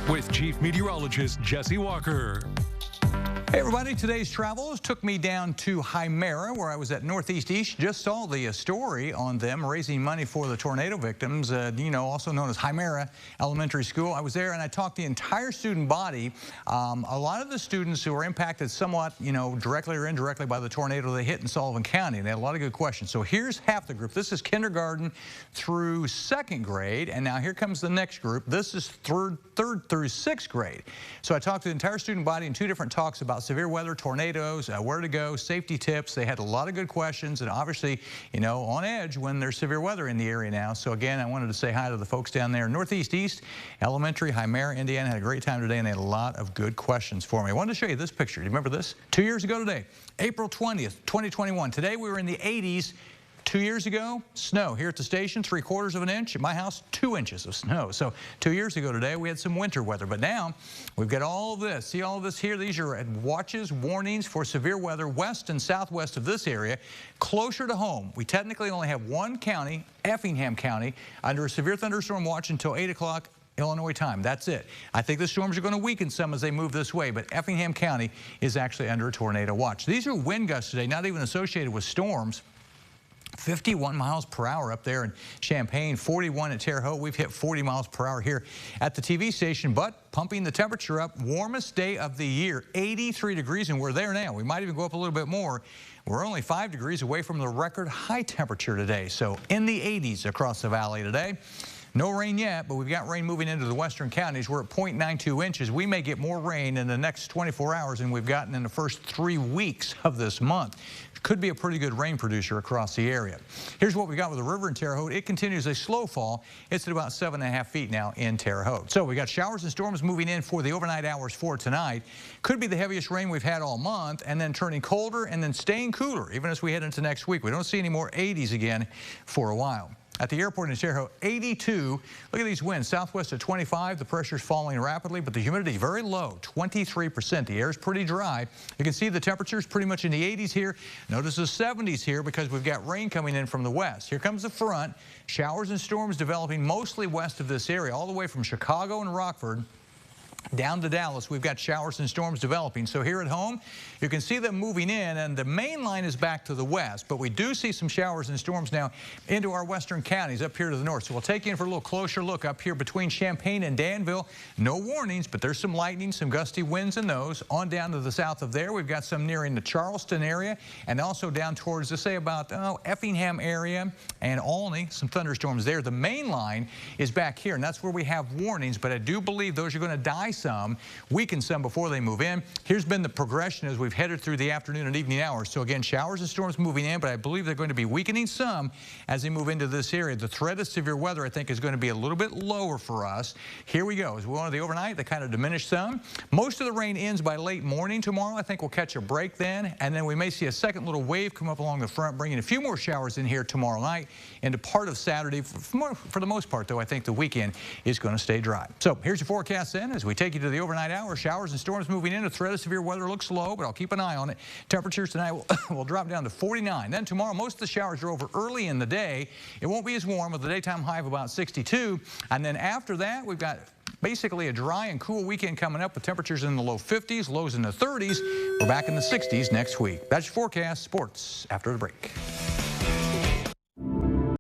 with Chief Meteorologist Jesse Walker. Hey everybody, today's travels took me down to Hymera, where I was at Northeast East. Just saw the story on them raising money for the tornado victims, also known as Hymera Elementary School. I was there and I talked to the entire student body. A lot of the students who were impacted somewhat, directly or indirectly by the tornado that hit in Sullivan County. And they had a lot of good questions. So here's half the group. This is kindergarten through second grade. And now here comes the next group. This is third through sixth grade. So I talked to the entire student body in 2 different talks about severe weather, tornadoes, where to go, safety tips. They had a lot of good questions and obviously, on edge when there's severe weather in the area now. So again, I wanted to say hi to the folks down there. Northeast East Elementary, Hymera, Indiana. Had a great time today and they had a lot of good questions for me. I wanted to show you this picture. Do you remember this? 2 years ago today, April 20th, 2021. Today we were in the 80s. 2 years ago, snow here at the station, 3/4 of an inch. At my house, 2 inches of snow. So 2 years ago today, we had some winter weather. But now we've got all of this. See all of this here? These are watches, warnings for severe weather west and southwest of this area. Closer to home, we technically only have one county, Effingham County, under a severe thunderstorm watch until 8 o'clock. Illinois time. That's it. I think the storms are going to weaken some as they move this way, but Effingham County is actually under a tornado watch. These are wind gusts today, not even associated with storms. 51 miles per hour up there in Champaign, 41 at Terre Haute. We've hit 40 miles per hour here at the TV station, but pumping the temperature up. Warmest day of the year, 83 degrees, and we're there now. We might even go up a little bit more. We're only 5 degrees away from the record high temperature today, so in the 80s across the valley today. No rain yet, but we've got rain moving into the western counties. We're at 0.92 inches. We may get more rain in the next 24 hours than we've gotten in the first 3 weeks of this month. Could be a pretty good rain producer across the area. Here's what we got with the river in Terre Haute. It continues a slow fall. It's at about 7.5 feet now in Terre Haute. So we got showers and storms moving in for the overnight hours for tonight. Could be the heaviest rain we've had all month, and then turning colder and then staying cooler even as we head into next week. We don't see any more 80s again for a while. At the airport in Terre Haute, 82. Look at these winds. Southwest at 25. The pressure's falling rapidly, but the humidity very low, 23%. The air's pretty dry. You can see the temperature's pretty much in the 80s here. Notice the 70s here because we've got rain coming in from the west. Here comes the front. Showers and storms developing mostly west of this area, all the way from Chicago and Rockford down to Dallas. We've got showers and storms developing. So here at home, you can see them moving in, and the main line is back to the west, but we do see some showers and storms now into our western counties up here to the north. So we'll take you in for a little closer look up here between Champaign and Danville. No warnings, but there's some lightning, some gusty winds in those. On down to the south of there, we've got some nearing the Charleston area, and also down towards, let's say, about Effingham area and Olney, some thunderstorms there. The main line is back here, and that's where we have warnings, but I do believe those are going to die some, weaken some before they move in. Here's been the progression as we've headed through the afternoon and evening hours. So again, showers and storms moving in, but I believe they're going to be weakening some as they move into this area. The threat of severe weather, I think, is going to be a little bit lower for us. Here we go. As we go into the overnight, they kind of diminish some. Most of the rain ends by late morning tomorrow. I think we'll catch a break then, and then we may see a second little wave come up along the front, bringing a few more showers in here tomorrow night into part of Saturday. For the most part, though, I think the weekend is going to stay dry. So here's your forecast then as we take you to the overnight hour. Showers and storms moving in. The threat of severe weather looks low, but I'll keep an eye on it. Temperatures tonight will drop down to 49. Then tomorrow, most of the showers are over early in the day. It won't be as warm with a daytime high of about 62. And then after that, we've got basically a dry and cool weekend coming up with temperatures in the low 50s, lows in the 30s. We're back in the 60s next week. That's your forecast. Sports after the break.